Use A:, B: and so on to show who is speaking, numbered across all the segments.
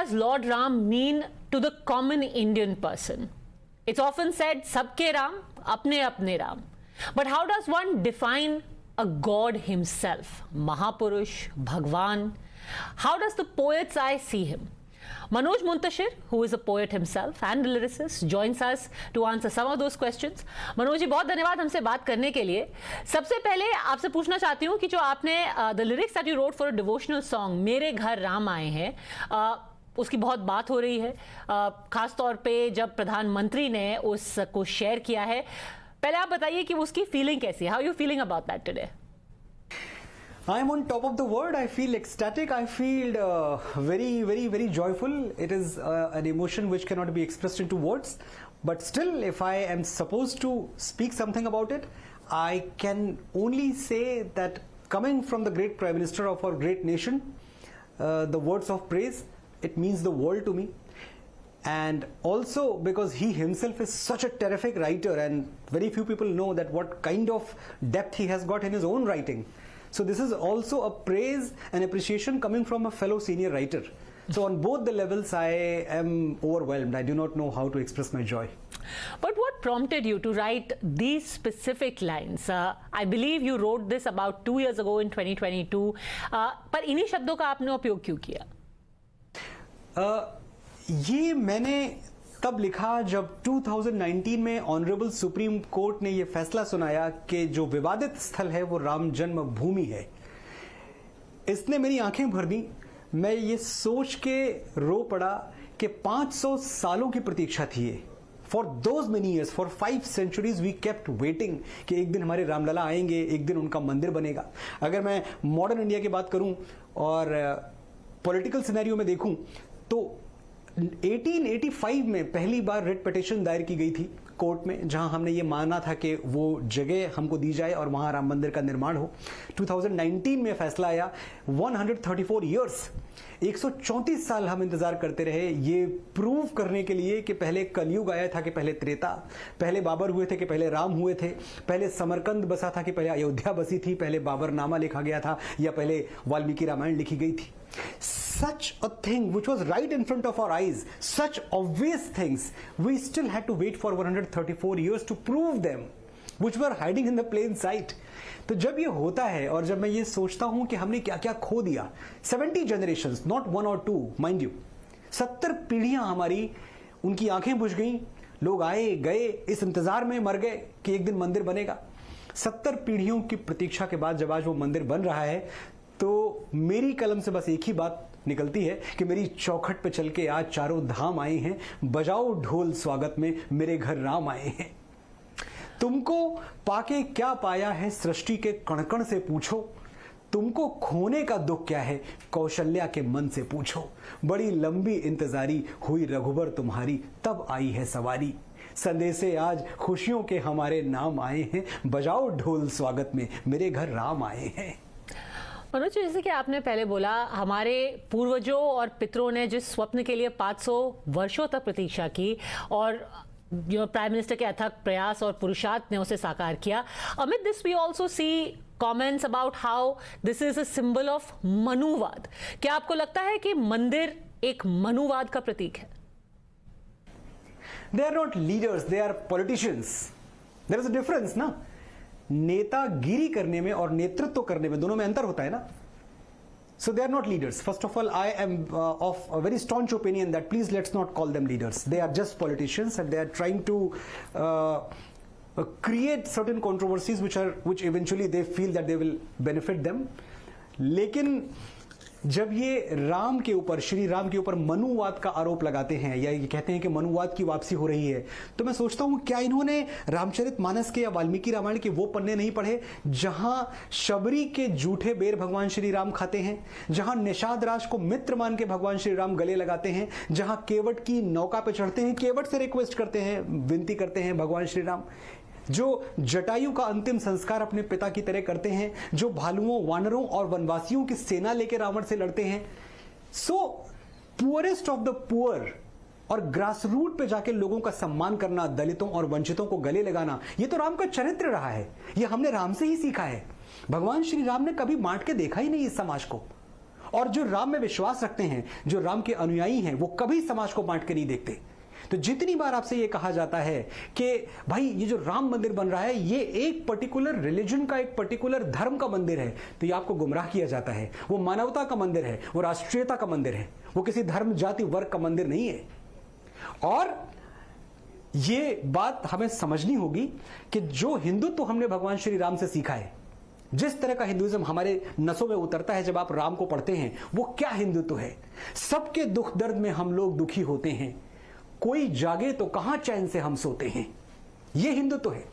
A: does Lord Ram mean to the common Indian person? It's often said, "Sabke Ram, apne apne Ram." But how does one define a God himself? Mahapurush, Bhagwan. How does the poet's eye see him? Manoj Muntashir, who is a poet himself and a lyricist, joins us to answer some of those questions. Manoj ji, बहुत धन्यवाद हमसे बात करने के लिए. सबसे पहले आपसे पूछना चाहती हूँ कि जो आपने the lyrics that you wrote for a devotional song, मेरे घर राम आए हैं, उसकी बहुत बात हो रही है, खास तौर पे जब प्रधानमंत्री ने उसको शेयर किया है. पहले आप बताइए कि उसकी फीलिंग कैसी है. How you feeling about that today?
B: I'm on top of the world. I feel ecstatic. I feel very joyful. It is an emotion which cannot be expressed into words. But still, if I am supposed to speak something about it, I can only say that coming from the great Prime Minister of our great nation, the words of praise, it means the world to me. And also because he himself is such a terrific writer, and very few people know that what kind of depth he has got in his own writing. So this is also a praise and appreciation coming from a fellow senior writer. So on both the levels, I am overwhelmed. I do not know how to express my joy.
A: But what prompted you to write these specific lines? I believe you wrote this about 2 years ago in 2022. पर इन्हीं शब्दों का आपने उपयोग क्यों किया?
B: ये मैंने तब लिखा जब 2019 में ऑनरेबल सुप्रीम कोर्ट ने यह फैसला सुनाया कि जो विवादित स्थल है वो राम जन्म भूमि है. इसने मेरी आंखें भर दी. मैं ये सोच के रो पड़ा कि 500 सालों की प्रतीक्षा थी ये. For those many years, for 5 centuries we kept waiting कि एक दिन हमारे रामलला आएंगे, एक दिन उनका मंदिर बनेगा. अगर मैं मॉडर्न इंडिया की बात करूं और पॉलिटिकल सिनेरियो में देखूं तो 1885 में पहली बार रिट पिटीशन दायर की गई थी कोर्ट में, जहां हमने ये माना था कि वो जगह हमको दी जाए और वहां राम मंदिर का निर्माण हो. 2019 में फैसला आया. 134 ईयर्स, 134 साल हम इंतजार करते रहे ये प्रूव करने के लिए कि पहले कलयुग आया था कि पहले त्रेता, पहले बाबर हुए थे कि पहले राम हुए थे, पहले समरकंद बसा था कि पहले अयोध्या बसी थी, पहले बाबरनामा लिखा गया था या पहले वाल्मीकि रामायण लिखी गई थी. Such a thing which was right in front of our eyes, such obvious things, we still had to wait for 134 years to prove them, which were hiding in the plain sight. तो जब ये होता है और जब मैं ये सोचता हूं कि हमने क्या क्या खो दिया, 70 generations, not 1 or 2, mind you, 70 पीढ़ियां हमारी, उनकी आंखें बुझ गई. लोग आए गए, इस इंतजार में मर गए कि एक दिन मंदिर बनेगा. 70 पीढ़ियों की प्रतीक्षा के बाद जब आज वो मंदिर बन रहा है तो मेरी कलम से बस एक ही बात निकलती है कि मेरी चौखट पे चल के आज चारों धाम आए हैं. बजाओ ढोल स्वागत में, मेरे घर राम आए हैं. तुमको पाके क्या पाया है सृष्टि के कण कण से पूछो. तुमको खोने का दुख क्या है कौशल्या के मन से पूछो. बड़ी लंबी इंतजारी हुई रघुबर तुम्हारी, तब आई है सवारी. संदेशे आज खुशियों के हमारे नाम आए हैं. बजाओ ढोल स्वागत में, मेरे घर राम आए हैं.
A: मनोज, जैसे कि आपने पहले बोला, हमारे पूर्वजों और पितरों ने जिस स्वप्न के लिए 500 वर्षों तक प्रतीक्षा की और जो प्राइम मिनिस्टर के अथक प्रयास और पुरुषार्थ ने उसे साकार किया. Amit this we also see comments about how this is a symbol of मनुवाद. क्या आपको लगता है कि मंदिर एक मनुवाद का प्रतीक है?
B: They are not leaders, they are politicians. There is a difference ना. नेतागिरी करने में और नेतृत्व करने में दोनों में अंतर होता है ना. So they are not leaders. First of all, I am of a very staunch opinion that please let's not call them leaders. They are just politicians and they are trying to create certain controversies which eventually they feel that they will benefit them. लेकिन जब ये राम के ऊपर, श्री राम के ऊपर मनुवाद का आरोप लगाते हैं या ये कहते हैं कि मनुवाद की वापसी हो रही है, तो मैं सोचता हूं क्या इन्होंने रामचरितमानस के या वाल्मीकि रामायण के वो पन्ने नहीं पढ़े जहां शबरी के जूठे बेर भगवान श्री राम खाते हैं, जहां निषाद राज को मित्र मान के भगवान श्री राम गले लगाते हैं, जहां केवट की नौका पे चढ़ते हैं, केवट से रिक्वेस्ट करते हैं, विनती करते हैं भगवान श्री राम, जो जटायु का अंतिम संस्कार अपने पिता की तरह करते हैं, जो भालुओं, वानरों और वनवासियों की सेना लेकर रावण से लड़ते हैं. सो पुअरेस्ट ऑफ द पुअर और ग्रास रूट पे जाके लोगों का सम्मान करना, दलितों और वंचितों को गले लगाना, ये तो राम का चरित्र रहा है. ये हमने राम से ही सीखा है. भगवान श्री राम ने कभी बांट के देखा ही नहीं इस समाज को. और जो राम में विश्वास रखते हैं, जो राम के अनुयायी हैं, वो कभी समाज को बांट के नहीं देखते। तो जितनी बार आपसे ये कहा जाता है कि भाई ये जो राम मंदिर बन रहा है ये एक पर्टिकुलर रिलीजन का, एक पर्टिकुलर धर्म का मंदिर है, तो ये आपको गुमराह किया जाता है। वो मानवता का मंदिर है, वो राष्ट्रीयता का मंदिर है, वो किसी धर्म जाति वर्ग का मंदिर नहीं है। और ये बात हमें समझनी होगी कि जो हिंदुत्व हमने भगवान श्री राम से सीखा है, जिस तरह का हिंदुइज्म हमारे नसों में उतरता है जब आप राम को पढ़ते हैं, वो क्या हिंदुत्व है। सबके दुख दर्द में हम लोग दुखी होते हैं, कोई जागे तो कहां चैन से हम सोते हैं, ये हिंदुत्व है।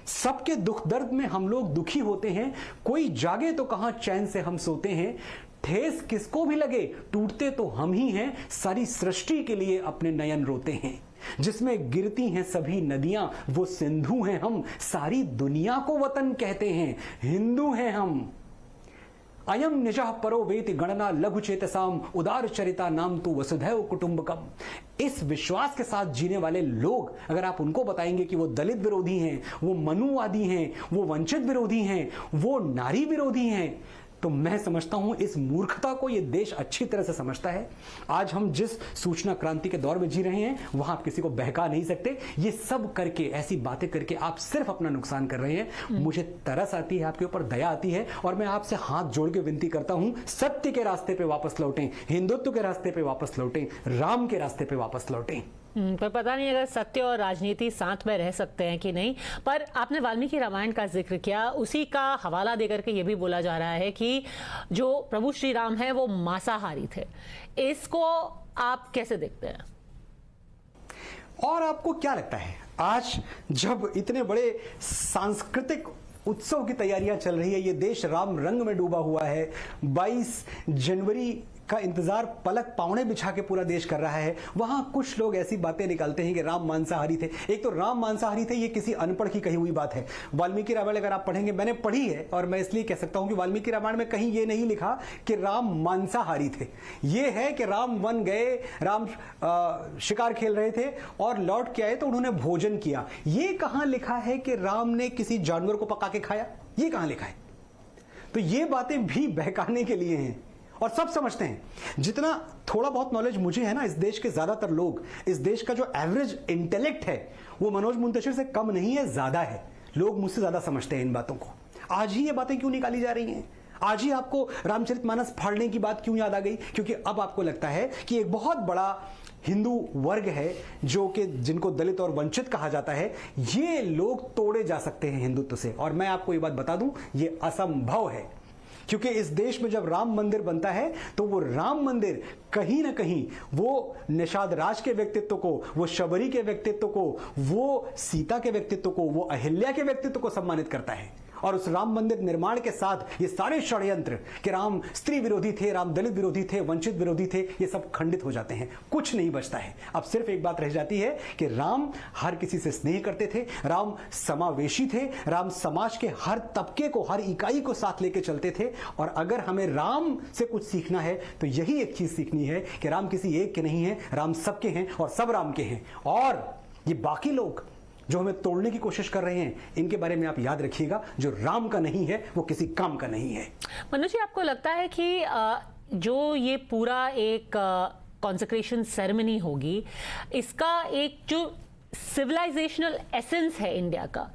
B: सबके दुख दर्द में हम लोग दुखी होते हैं, कोई जागे तो कहां चैन से हम सोते हैं, ठेस किसको भी लगे टूटते तो हम ही हैं, सारी सृष्टि के लिए अपने नयन रोते हैं, जिसमें गिरती हैं सभी नदियां वो सिंधु हैं हम, सारी दुनिया को वतन कहते हैं, हिंदू हैं हम। अयम निजः परो वेति गणना लघु चेतसाम उदार चरिता नाम तु वसुधैव कुटुंबकम। इस विश्वास के साथ जीने वाले लोग, अगर आप उनको बताएंगे कि वो दलित विरोधी हैं, वो मनुवादी हैं, वो वंचित विरोधी हैं, वो नारी विरोधी हैं, तो मैं समझता हूं इस मूर्खता को ये देश अच्छी तरह से समझता है। आज हम जिस सूचना क्रांति के दौर में जी रहे हैं वहां आप किसी को बहका नहीं सकते। ये सब करके, ऐसी बातें करके आप सिर्फ अपना नुकसान कर रहे हैं। मुझे तरस आती है, आपके ऊपर दया आती है, और मैं आपसे हाथ जोड़ के विनती करता हूं, सत्य के रास्ते पे वापस लौटें, हिंदुत्व के रास्ते पे वापस लौटें, राम के रास्ते पे वापस लौटें।
A: पर पता नहीं अगर सत्य और राजनीति साथ में रह सकते हैं कि नहीं। पर आपने वाल्मीकि रामायण का जिक्र किया, उसी का हवाला देकर के ये भी बोला जा रहा है कि जो प्रभु श्री राम है वो मांसाहारी थे। इसको आप कैसे देखते हैं?
B: और आपको क्या लगता है, आज जब इतने बड़े सांस्कृतिक उत्सव की तैयारियां चल रही है, ये देश राम रंग में डूबा हुआ है, 22 जनवरी का इंतजार पलक पावने बिछा के पूरा देश कर रहा है, वहां कुछ लोग ऐसी बातें निकालते हैं कि राम मांसाहारी थे। एक तो राम मांसाहारी थे, ये किसी अनपढ़ की कही हुई बात है। वाल्मीकि रामायण अगर आप पढ़ेंगे, मैंने पढ़ी है और मैं इसलिए कह सकता हूं कि वाल्मीकि रामायण में कहीं ये नहीं लिखा कि राम मांसाहारी थे। ये है कि राम वन गए, राम शिकार खेल रहे थे और लौट के आए तो उन्होंने भोजन किया। ये कहां लिखा है कि राम ने किसी जानवर को पका के खाया? ये कहां लिखा है? तो ये बातें भी बहकाने के लिए हैं और सब समझते हैं। जितना थोड़ा बहुत नॉलेज मुझे है ना, इस देश के ज्यादातर लोग, इस देश का जो एवरेज इंटेलेक्ट है वो मनोज मुंतशिर से कम नहीं है, ज्यादा है। लोग मुझसे ज्यादा समझते हैं इन बातों को। आज ही ये बातें क्यों निकाली जा रही हैं? आज ही आपको रामचरितमानस फाड़ने की बात क्यों याद आ गई? क्योंकि अब आपको लगता है कि एक बहुत बड़ा हिंदू वर्ग है जो कि जिनको दलित और वंचित कहा जाता है, ये लोग तोड़े जा सकते हैं हिंदुत्व से। और मैं आपको ये बात बता दूं, ये असंभव है। क्योंकि इस देश में जब राम मंदिर बनता है तो वो राम मंदिर कहीं ना कहीं वो निषाद राज के व्यक्तित्व को, वो शबरी के व्यक्तित्व को, वो सीता के व्यक्तित्व को, वो अहिल्या के व्यक्तित्व को सम्मानित करता है। और उस राम मंदिर निर्माण के साथ ये सारे षड्यंत्र कि राम स्त्री विरोधी थे, राम दलित विरोधी थे, वंचित विरोधी थे, ये सब खंडित हो जाते हैं। कुछ नहीं बचता है। अब सिर्फ एक बात रह जाती है कि राम हर किसी से स्नेह करते थे, राम समावेशी थे, राम समाज के हर तबके को, हर इकाई को साथ लेके चलते थे। और अगर हमें राम से कुछ सीखना है तो यही एक चीज सीखनी है कि राम किसी एक के नहीं है, राम सबके हैं और सब राम के हैं। और ये बाकी लोग जो हमें तोड़ने की कोशिश कर रहे हैं, इनके बारे में आप याद रखिएगा, जो राम का नहीं है वो किसी काम का नहीं है।
A: मनोज जी, आपको लगता है कि जो ये पूरा एक कॉन्सेक्रेशन सेरेमनी होगी, इसका एक जो सिविलाइजेशनल एसेंस है इंडिया का,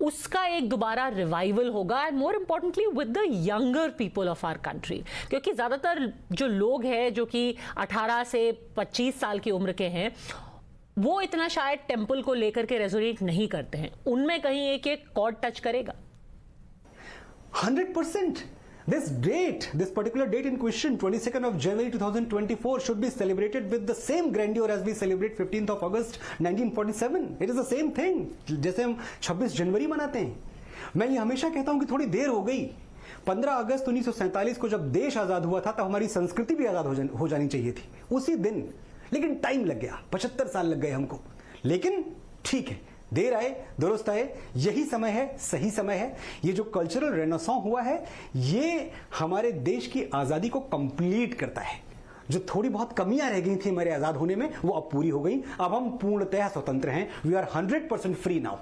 A: उसका एक दोबारा रिवाइवल होगा, and more importantly with the younger people of our country? क्योंकि ज़्यादातर जो लोग हैं जो कि 18 से 25 साल की उम्र के हैं, वो इतना शायद टेम्पल को लेकर के रेजोनेट नहीं करते हैं। उनमें कहीं एक कॉर्ड टच करेगा?
B: 100%. This date, this particular date in question, 22nd of January 2024, should be celebrated with the same grandeur as we celebrate 15th of August 1947. It is the same thing. जैसे हम 26 जनवरी मनाते हैं। मैं ये हमेशा कहता हूं कि थोड़ी देर हो गई। 15 अगस्त 1947 को जब देश आजाद हुआ था तब हमारी संस्कृति भी आजाद हो जानी चाहिए थी उसी दिन, लेकिन टाइम लग गया, 75 साल लग गए हमको। लेकिन ठीक है, देर आए दुरुस्त आए, यही समय है, सही समय है। ये जो कल्चरल रेनेसां हुआ है, ये हमारे देश की आजादी को कंप्लीट करता है। जो थोड़ी बहुत कमियां रह गई थी हमारे आजाद होने में, वो अब पूरी हो गई। अब हम पूर्णतः स्वतंत्र हैं। We are 100% free now.